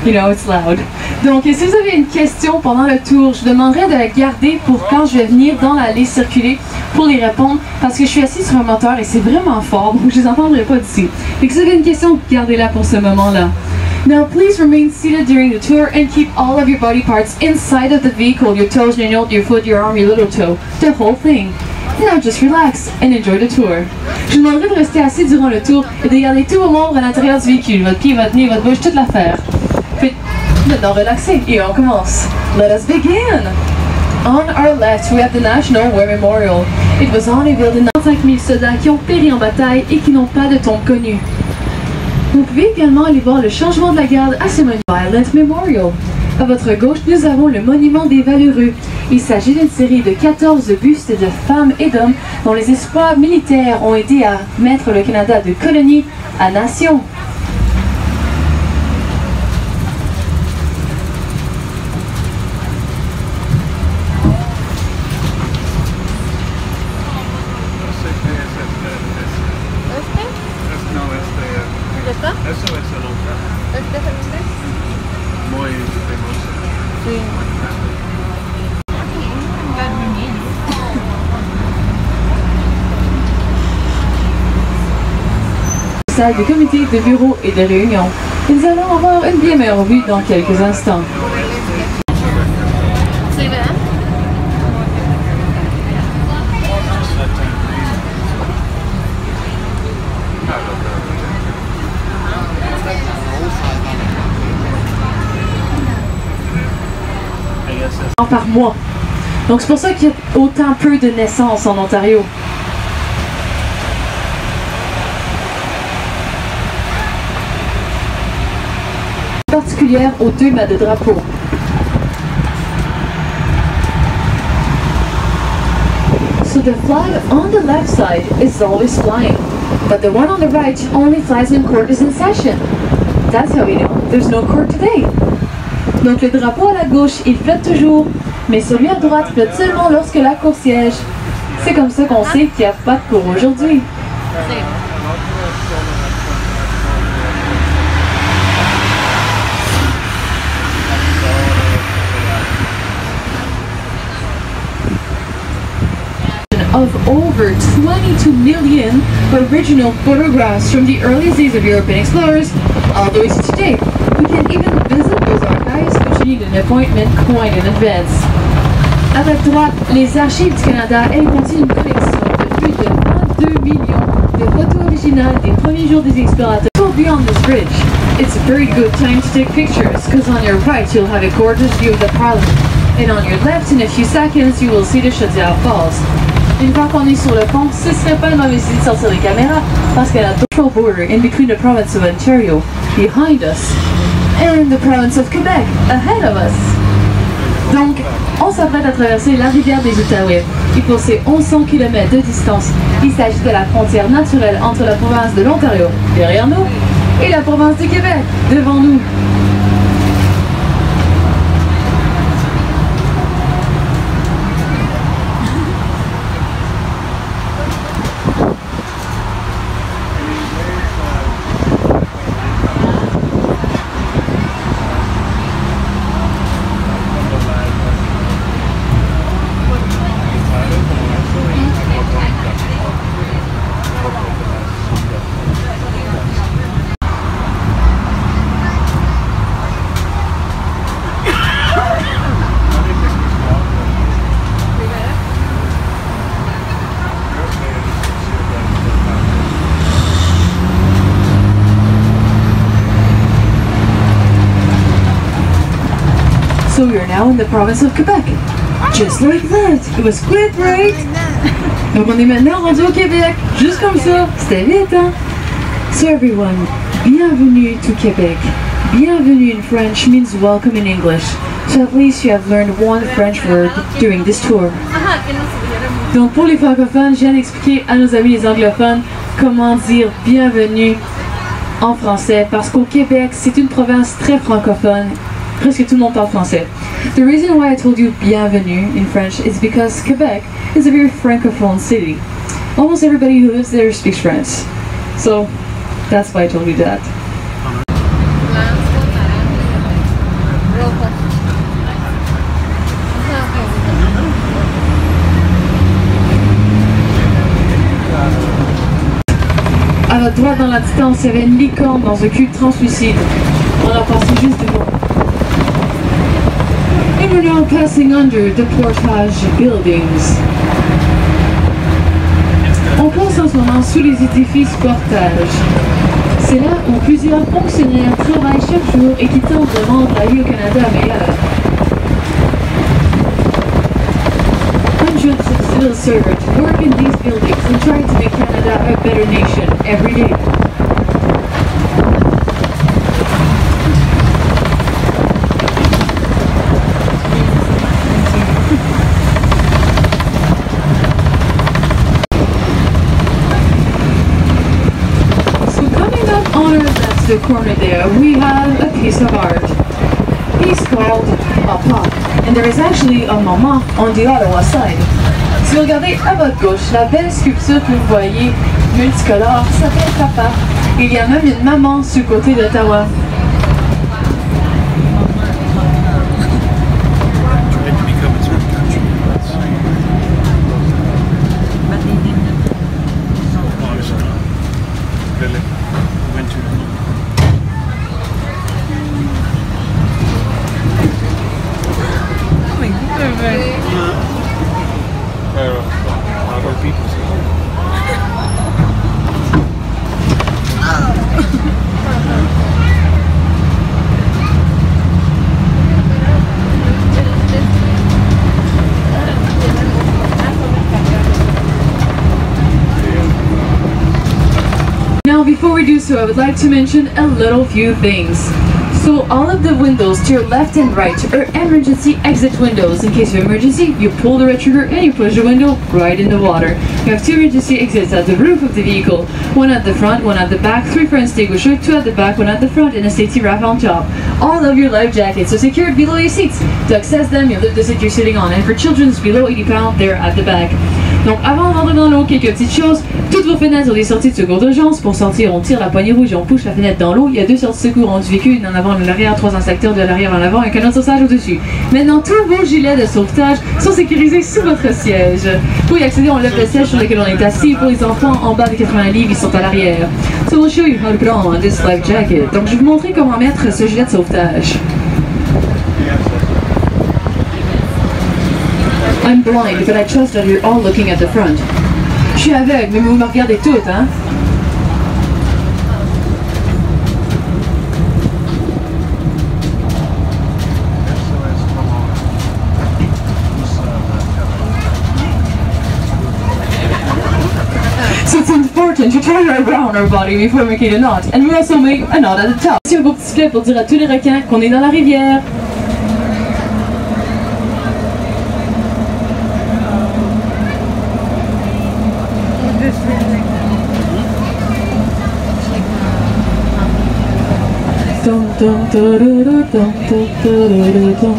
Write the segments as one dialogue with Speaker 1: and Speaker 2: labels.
Speaker 1: You know, it's loud. Donc, si vous avez une question pendant le tour, je demanderais de la garder pour quand je vais venir dans l'allée circuler pour les répondre, parce que je suis assise sur un moteur et c'est vraiment fort, donc je les entendrai pas d'ici. Et si vous avez une question, gardez-la pour ce moment-là. Now, please remain seated during the tour and keep all of your body parts inside of the vehicle, your toes, your nail, your foot, your arm, your little toe, the whole thing. Now just relax and enjoy the tour. Je vous demanderai de rester assis durant le tour et de garder tous vos membres à l'intérieur du véhicule, votre pied, votre nez, votre bouche, toute l'affaire. Puis maintenant relaxez et on commence. Let us begin! On our left, we have the National War Memorial. It was unveiled in 95 000 soldats qui ont péri en bataille et qui n'ont pas de tombe connue. Vous pouvez également aller voir le changement de la garde à ce monument Violent Memorial. À votre gauche, nous avons le monument des Valeureux. Il s'agit d'une série de 14 bustes de femmes et d'hommes dont les exploits militaires ont aidé à mettre le Canada de colonie à nation. Salle de comité, de bureau et de réunion. Nous allons avoir une bien meilleure vue dans quelques instants. Par mois. Donc c'est pour ça qu'il y a autant peu de naissances en Ontario. Particulière aux deux mâts de drapeau. So the flag on the left side is always flying, but the one on the right only flies when court is in session. That's how we know there's no court today. Donc le drapeau à la gauche, il flotte toujours, mais celui à droite flotte seulement lorsque la cour siège. C'est comme ça qu'on sait qu'il n'y a pas de cour aujourd'hui. Of over 22 million original photographs from the earliest days of European explorers all the way to today. We can even visit those archives, but you need an appointment quite in advance. À votre droite, les Archives du Canada, elles contiennent une collection de plus de 22 millions de photos originales des premiers jours des explorateurs. Go beyond this bridge. It's a very good time to take pictures, because on your right you'll have a gorgeous view of the Parliament, and on your left in a few seconds you will see the Chaudière Falls. Une fois qu'on est sur le pont, ce serait pas une mauvaise idée de sortir les caméras parce qu'elle a a neutral border in between the province of Ontario behind us and the province of Quebec ahead of us. Donc, on s'apprête à traverser la rivière des Outaouais. Et pour ces 1100 km de distance, il s'agit de la frontière naturelle entre la province de l'Ontario, derrière nous, et la province du Québec, devant nous. So we are now in the province of Quebec. Just like that. It was quick, right? Donc on est maintenant rendu au Québec. Juste comme ça. C'était vite, hein? So everyone, bienvenue to Québec. Bienvenue in French means welcome in English. So at least you have learned one French word during this tour. Donc pour les francophones, je viens d'expliquer à nos amis les anglophones comment dire bienvenue en français parce qu'au Québec, c'est une province très francophone. Presque tout le monde parle français. The reason why I told you bienvenue in French is because Quebec is a very francophone city. Almost everybody who lives there speaks French. So that's why I told you that. droite dans la distance, il y avait une licorne dans un cube translucide. On a passé juste devant. And we're now passing under the portage buildings. On passe en ce moment sous les édifices portage. C'est là où plusieurs fonctionnaires travaillent chaque jour et qui tentent de rendre la vie au Canada meilleure. Hundreds of civil servants work in these buildings and try to make Canada a better nation every day. The corner there, we have a piece of art. He's called a pop, and there is actually a mama on the Ottawa side. Si vous regardez à votre gauche, la belle sculpture que vous voyez, multicolore, s'appelle Papa. Il y a même une maman sur le côté d'Ottawa. Before we do so, I would like to mention a little few things. So all of the windows to your left and right are emergency exit windows. In case of emergency, you pull the red trigger and you push the window right in the water. You have 2 emergency exits at the roof of the vehicle. 1 at the front, 1 at the back, 3 for an extinguisher, 2 at the back, 1 at the front, and a safety wrap on top. All of your life jackets are secured below your seats. To access them, you lift the seat you're sitting on. And for children below 80 pounds, they're at the back. Donc avant de rentrer dans l'eau, quelques petites choses. Toutes vos fenêtres ont des sorties de secours d'urgence. Pour sortir, on tire la poignée rouge et on pousse la fenêtre dans l'eau. Il y a 2 sorties de secours du véhicule, une en avant, une en arrière, 3 instincteurs de l'arrière en avant et un canon de sauvetage au-dessus. Maintenant, tous vos gilets de sauvetage sont sécurisés sous votre siège. Pour y accéder, on lève le siège sur lequel on est assis. Pour les enfants en bas de 80 livres, ils sont à l'arrière. So we'll show you how to put on this life jacket. Donc je vais vous montrer comment mettre ce gilet de sauvetage. I'm blind, but I trust that you're all looking at the front. Je suis aveugle, mais vous me regardez toutes, hein? So it's important to turn around our body before making a knot, and we also make a knot at the top. C'est un beau petit sifflet pour dire à tous les requins qu'on est dans la rivière. Dum dum da da da dum da da dum.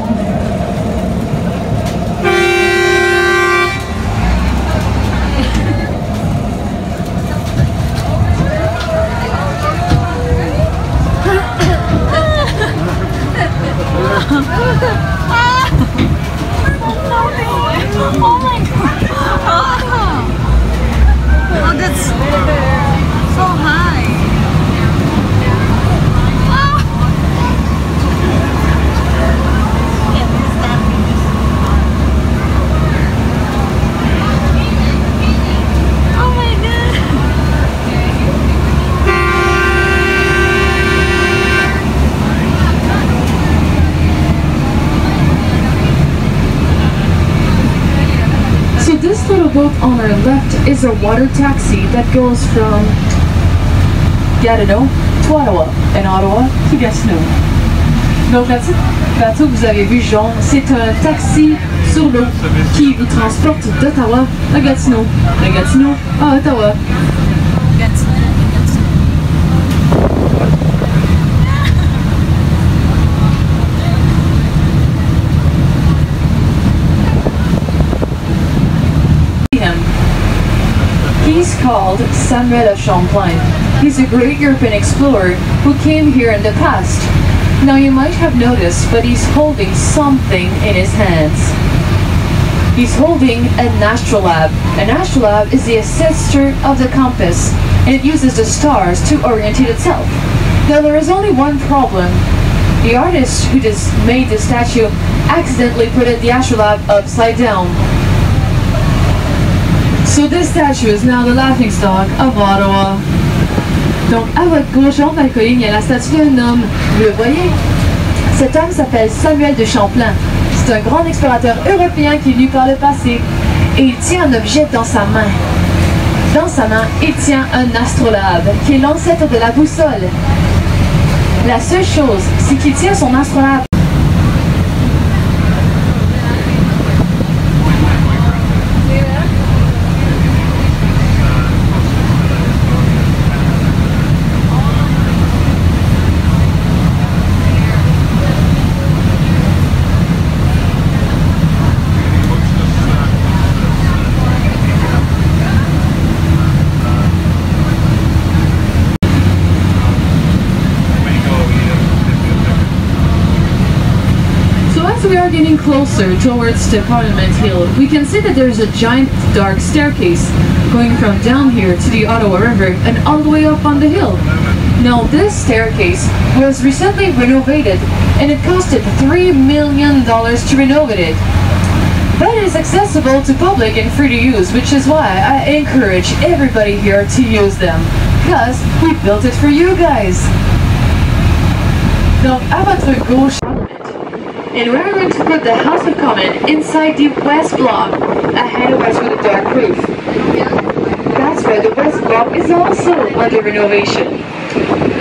Speaker 1: This little boat on our left is a water taxi that goes from Gatineau to Ottawa and Ottawa to Gatineau. Donc la petite bateau que vous avez vu jaune, c'est un taxi sur l'eau qui vous transporte d'Ottawa à Gatineau, de Gatineau à Ottawa. He's called Samuel of Champlain. He's a great European explorer who came here in the past. Now you might have noticed, but he's holding something in his hands. He's holding an astrolabe. An astrolabe is the ancestor of the compass, and it uses the stars to orientate itself. Now there is only one problem. The artist who just made the statue accidentally put the astrolabe upside down. So this statue is now the laughingstock of Ottawa. Donc à votre gauche, en la colline, il y a la statue d'un homme. Vous le voyez? Cet homme s'appelle Samuel de Champlain. C'est un grand explorateur européen qui est venu par le passé. Et il tient un objet dans sa main. Dans sa main, il tient un astrolabe, qui est l'ancêtre de la boussole. La seule chose, c'est qu'il tient son astrolabe. We are getting closer towards the Parliament Hill. We can see that there is a giant dark staircase going from down here to the Ottawa River and all the way up on the hill. Now this staircase was recently renovated and it costed $3 million to renovate it. But it is accessible to public and free to use, which is why I encourage everybody here to use them. Because we built it for you guys. Donc à votre gauche, and we're going to put the House of Commons inside the West Block, ahead of us with a dark roof. That's why the West Block is also under renovation.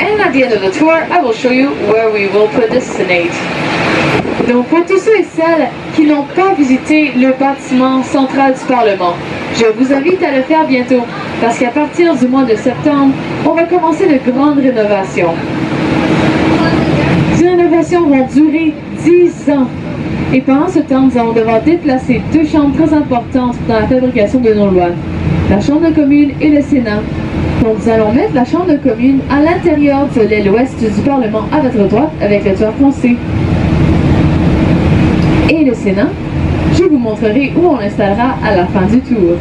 Speaker 1: And at the end of the tour, I will show you where we will put the Senate. Donc pour tous ceux et celles qui n'ont pas visité le bâtiment central du Parlement, je vous invite à le faire bientôt, parce qu'à partir du mois de septembre, on va commencer de grandes rénovations. Ces rénovations vont durer 10 ans. Et pendant ce temps, nous allons devoir déplacer deux chambres très importantes dans la fabrication de nos lois. La Chambre de commune et le Sénat. Donc nous allons mettre la Chambre de commune à l'intérieur de l'aile ouest du Parlement à votre droite avec le toit foncé. Et le Sénat, je vous montrerai où on l'installera à la fin du tour.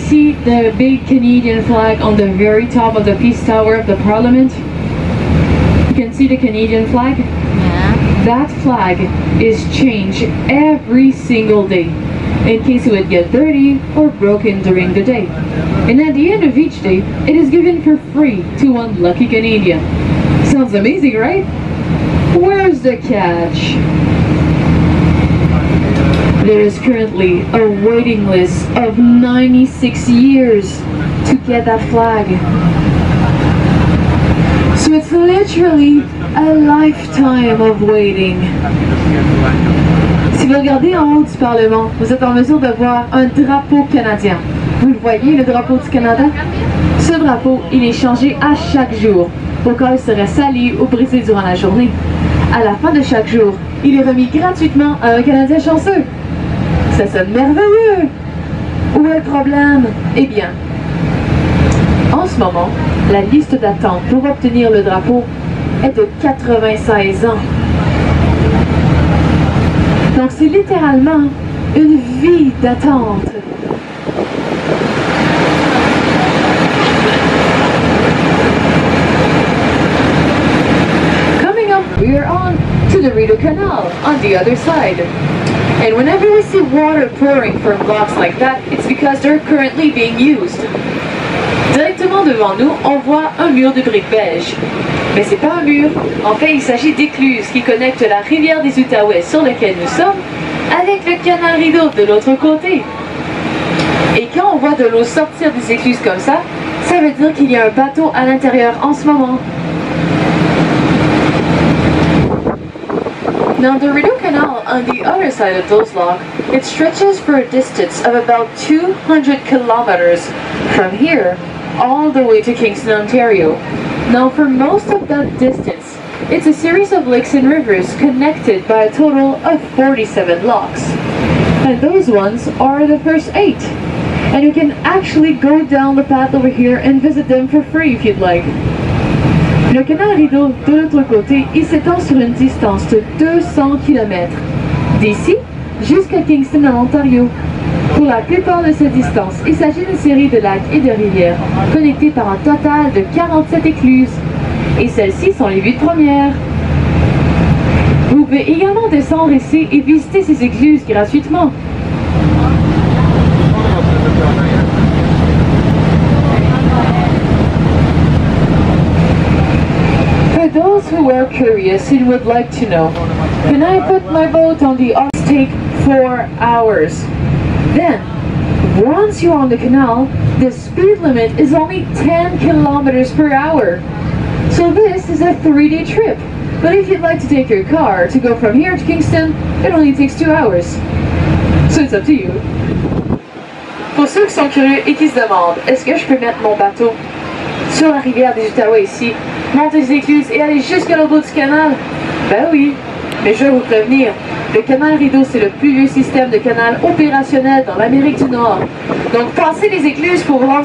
Speaker 1: See the big Canadian flag on the very top of the Peace Tower of the Parliament? You can see the Canadian flag? Yeah. That flag is changed every single day in case it would get dirty or broken during the day. And at the end of each day, it is given for free to one lucky Canadian. Sounds amazing, right? Where's the catch? There is currently a waiting list of 96 years to get that flag. So it's literally a lifetime of waiting. Si vous regardez en haut du Parlement, vous êtes en mesure de voir un drapeau canadien. Vous le voyez, le drapeau du Canada? Ce drapeau, il est changé à chaque jour, au cas où il serait sali ou brisé durant la journée. À la fin de chaque jour, il est remis gratuitement à un Canadien chanceux. Ça sonne merveilleux! Où est le problème? Eh bien, en ce moment, la liste d'attente pour obtenir le drapeau est de 96 ans. Donc c'est littéralement une vie d'attente. Coming up, we are on to the Rideau Canal on the other side. And whenever we see water pouring from blocks like that, it's because they're currently being used. Directement devant nous, on voit un mur de briques beige. Mais c'est pas un mur. En fait, il s'agit d'écluses qui connectent la rivière des Outaouais sur laquelle nous sommes avec le canal Rideau de l'autre côté. Et quand on voit de l'eau sortir des écluses comme ça veut dire qu'il y a un bateau à l'intérieur en ce moment. Now the Rideau Canal on the other side of those locks, it stretches for a distance of about 200 kilometers from here all the way to Kingston, Ontario. Now for most of that distance, it's a series of lakes and rivers connected by a total of 47 locks. And those ones are the first 8. And you can actually go down the path over here and visit them for free if you'd like. Le canal Rideau, de l'autre côté, il s'étend sur une distance de 200 km, d'ici jusqu'à Kingston en Ontario. Pour la plupart de cette distance, il s'agit d'une série de lacs et de rivières connectés par un total de 47 écluses. Et celles-ci sont les 8 premières. Vous pouvez également descendre ici et visiter ces écluses gratuitement. For those who are curious and would like to know, can I put my boat on the ice? Take 4 hours. Then, once you're on the canal, the speed limit is only 10 kilometers per hour. So this is a 3-day trip. But if you'd like to take your car to go from here to Kingston, it only takes 2 hours. So it's up to you. Pour ceux qui sont curieux et qui se demandent, est-ce que je peux mettre mon bateau sur la rivière des Outaouais ici, monter les écluses et aller jusqu'à l'autre bout du canal? Ben oui, mais je vais vous prévenir, le canal Rideau, c'est le plus vieux système de canal opérationnel dans l'Amérique du Nord. Donc passez les écluses pour voir.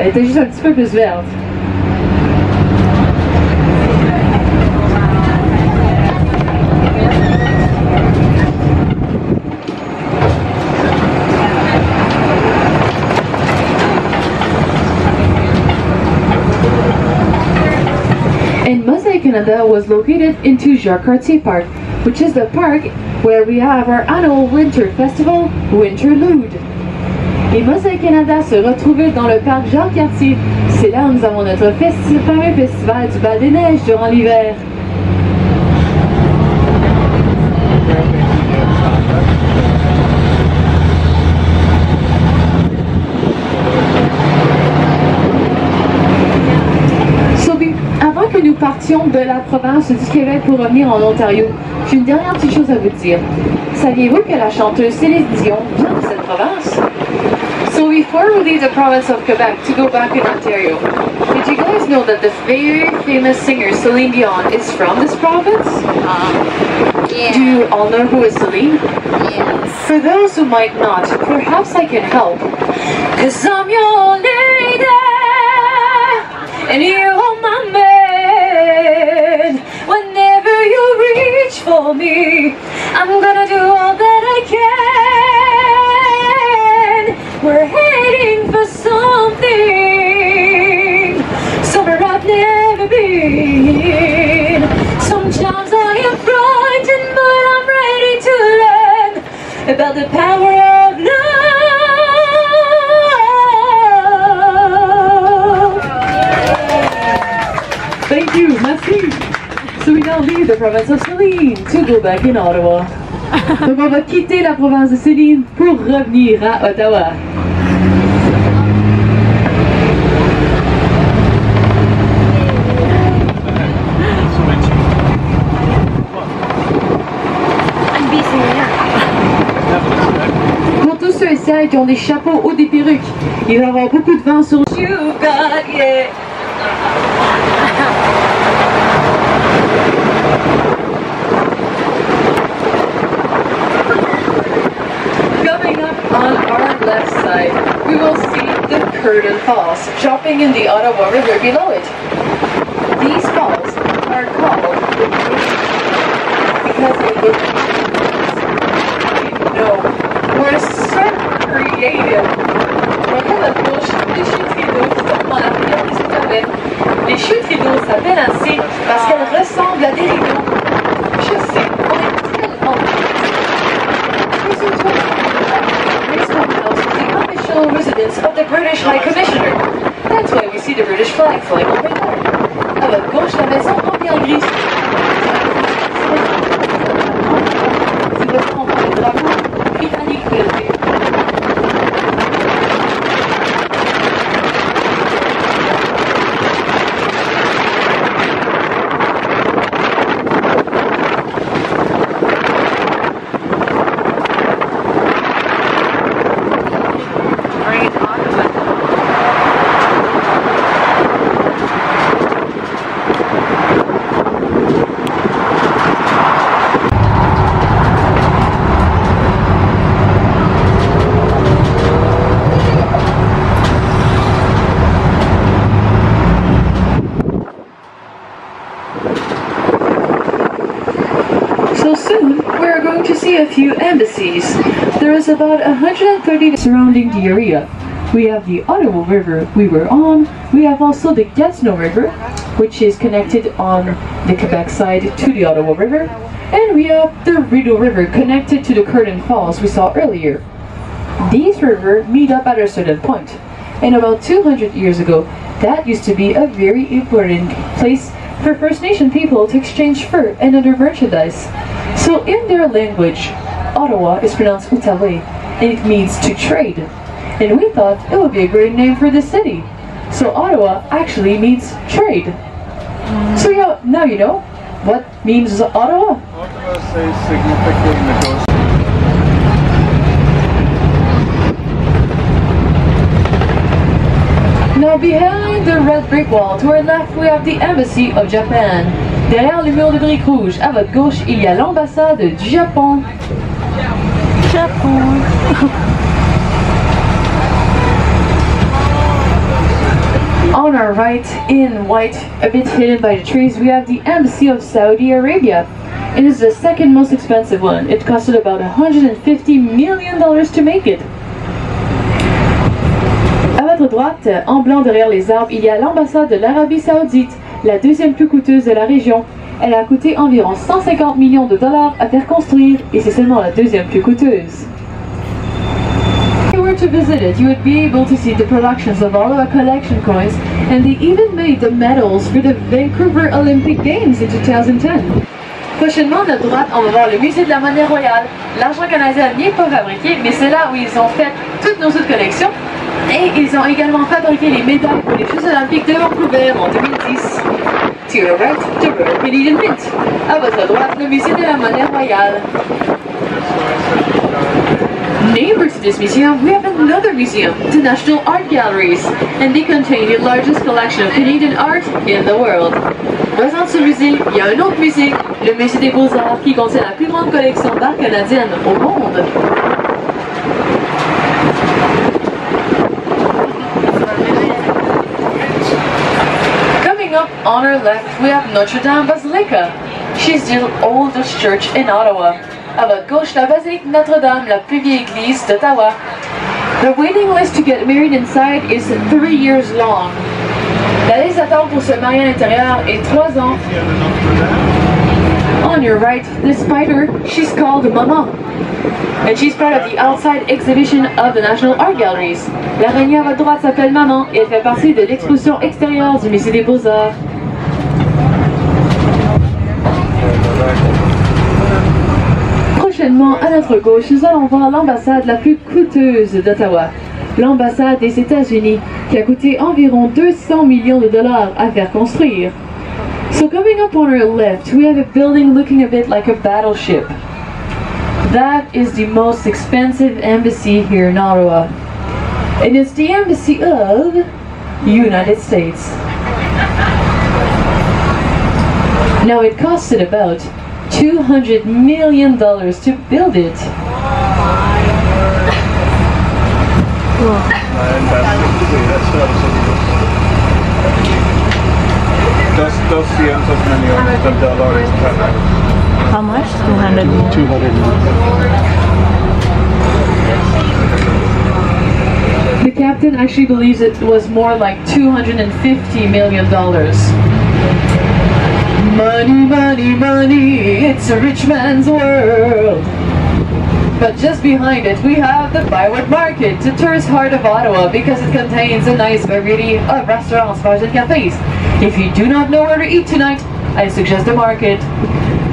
Speaker 1: Elle était juste un petit peu plus verte. And Mosaic Canada was located into Jacques-Cartier Park, which is the park where we have our annual winter festival, Winterlude. Et Mosaic Canada se retrouvait dans le parc Jacques-Cartier. C'est là où nous avons notre fameux festival du Bal des Neiges durant l'hiver. Avant que nous partions de la province du Québec pour revenir en Ontario, j'ai une dernière petite chose à vous dire. Saviez-vous que la chanteuse Céline Dion vient de cette province? So before we leave the province of Quebec to go back in Ontario, did you guys know that the very famous singer Celine Dion is from this province?
Speaker 2: Yeah.
Speaker 1: Do you all know who is Celine?
Speaker 2: Yes.
Speaker 1: For those who might not, perhaps I can help. 'Cause I'm your lady, and you're my man. Whenever you reach for me, I'm gonna do all that I can. felt the power of love. Thank you, merci. So we now leave the province of Céline to go back in Ottawa. Donc on va quitter la province de Céline pour revenir à Ottawa. Pour tous ceux et celles qui ont des chapeaux ou des perruques, il va y avoir beaucoup de vent sur You got it. Coming up on our left side, we will see the Curtin Falls, jumping in the Ottawa River below it. These falls are called because they look we're so creative. Regarde la bouche, les chutes rideaux qui tombent dans la rivière des Isabelles. Les chutes rideaux s'appellent ainsi parce qu'elles ressemblent à des rideaux. Je sais, on est tellement... the unofficial residence of the British High Commissioner. That's why we see the British flag flying over there. À votre gauche, la maison remplie en gris. C'est le front par le drapeau britannique belge. So soon, we're going to see a few embassies. There is about 130 surrounding the area. We have the Ottawa River we were on. We have also the Gatineau River, which is connected on the Quebec side to the Ottawa River. And we have the Rideau River connected to the Curtin Falls we saw earlier. These rivers meet up at a certain point. And about 200 years ago, that used to be a very important place for First Nation people to exchange fur and other merchandise. So in their language, Ottawa is pronounced Outaouais, and it means to trade. And we thought it would be a great name for the city. So Ottawa actually means trade. So yeah, now you know what means Ottawa.
Speaker 3: Ottawa says significantly negotiate.
Speaker 1: Now behind the red brick wall, to our left, we have the Embassy of Japan. Derrière le mur de briques rouges, à votre gauche, il y a l'ambassade du Japon. Japon. On our right, in white, a bit hidden by the trees, we have the Embassy of Saudi Arabia. It is the second most expensive one. It costed about $150 million to make it. À votre droite, en blanc derrière les arbres, il y a l'ambassade de l'Arabie Saoudite, la deuxième plus coûteuse de la région. Elle a coûté environ 150 millions de dollars à faire construire et c'est seulement la deuxième plus coûteuse. If you were to visit it, you would be able to see the productions of Ottawa collection coins, and they even made the medals for the Vancouver Olympic Games in 2010. Prochainement, à notre droite, on va voir le musée de la monnaie royale. L'argent canadien n'y est pas fabriqué, mais c'est là où ils ont fait toutes nos autres collections. Et ils ont également fabriqué les médailles pour les Jeux Olympiques de Vancouver en 2010. To your right, the Royal Canadian Mint. À votre droite, le musée de la monnaie royale. Neighbor to this museum, we have another museum, the National Art Galleries, and they contain the largest collection of Canadian art in the world. Voisin de ce musée, il y a un autre musée, le Musée des Beaux-Arts, qui contient la plus grande collection d'art canadienne au monde. Coming up on our left, we have Notre Dame Basilica. She's the oldest church in Ottawa. À votre gauche, la basilique Notre-Dame, la plus vieille église d'Ottawa. The waiting list to get married inside is 3 years long. La liste d'attente pour se marier à l'intérieur est 3 ans. On your right, this spider, she's called Mama. And she's part of the outside exhibition of the National Art Galleries. L'araignée à votre droite s'appelle Maman et elle fait partie de l'exposition extérieure du Musée des Beaux-Arts. Prochainement, à notre gauche, nous allons voir l'ambassade la plus coûteuse d'Ottawa. L'ambassade des États-Unis, qui a coûté environ 200 millions de dollars à faire construire. So coming up on our left, we have a building looking a bit like a battleship. That is the most expensive embassy here in Ottawa. And it's the embassy of United States. Now it costed about $200 million to build it.
Speaker 3: Dos cientos millones de dólares cada.
Speaker 4: How much? 200 million.
Speaker 3: 200 million.
Speaker 1: The captain actually believes it was more like $250 million. Money, money, money, it's a rich man's world. But just behind it, we have the Byward Market, the tourist heart of Ottawa, because it contains a nice variety of restaurants, bars and cafes. If you do not know where to eat tonight, I suggest the market.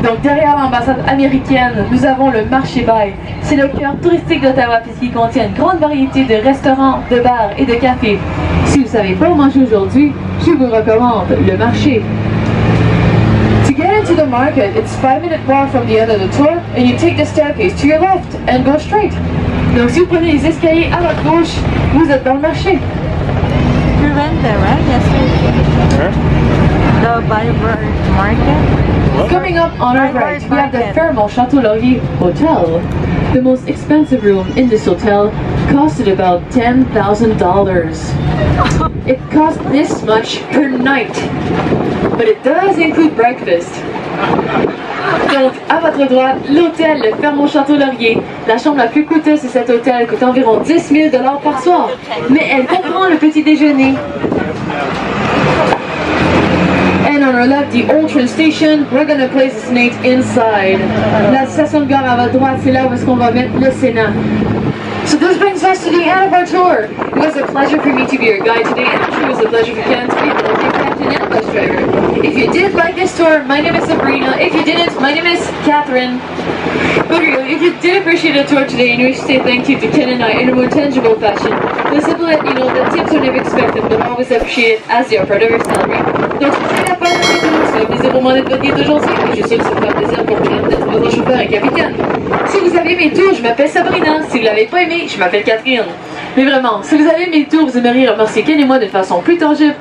Speaker 1: Donc derrière l'ambassade américaine, nous avons le marché Bay. C'est le cœur touristique d'Ottawa puisqu'il contient une grande variété de restaurants, de bars et de cafés. Si vous ne savez pas où manger aujourd'hui, je vous recommande le marché. To get into the market, it's 5-minute walk from the end of the tour, and you take the staircase to your left and go straight. Donc si vous prenez les escaliers à votre gauche, vous êtes dans le marché.
Speaker 4: We went there, right? Yesterday. The Byward Market.
Speaker 1: Coming up on our right, we have the Fairmont Chateau Laurier Hotel. The most expensive room in this hotel costed about $10,000. It cost this much per night, but it does include breakfast. Donc, à votre droite, l'hôtel Le Fairmont Chateau Laurier. La chambre la plus coûteuse de cet hôtel coûte environ $10 000 par soir, mais elle comprend le petit déjeuner. And on our left, the old train station, we're going to place the Senate inside. La station de gare à votre droite, c'est là où est-ce qu'on va mettre le Sénat. So this brings us to the end of our tour. It was a pleasure for me to be your guide today, and I'm sure it was a pleasure for Ken to be both your captain and bus driver. If you did like this tour, my name is Sabrina. If you didn't, my name is Catherine. But really, if you did appreciate the tour today and you wish to say thank you to Ken and I in a more tangible fashion, we'll simply let you know that tips are never expected, but always appreciated as they are part of your salary. Donc, c'est la fin de notre tour. Ça fait plaisir pour moi d'être votre guide d'aujourd'hui, et je suis sûre que ça fera plaisir pour Ken d'être votre chauffeur et capitaine. Si vous avez aimé le tour, je m'appelle Sabrina. Si vous l'avez pas aimé, je m'appelle Catherine. Mais vraiment, si vous avez aimé le tour, vous aimeriez remercier Ken et moi de façon plus tangible,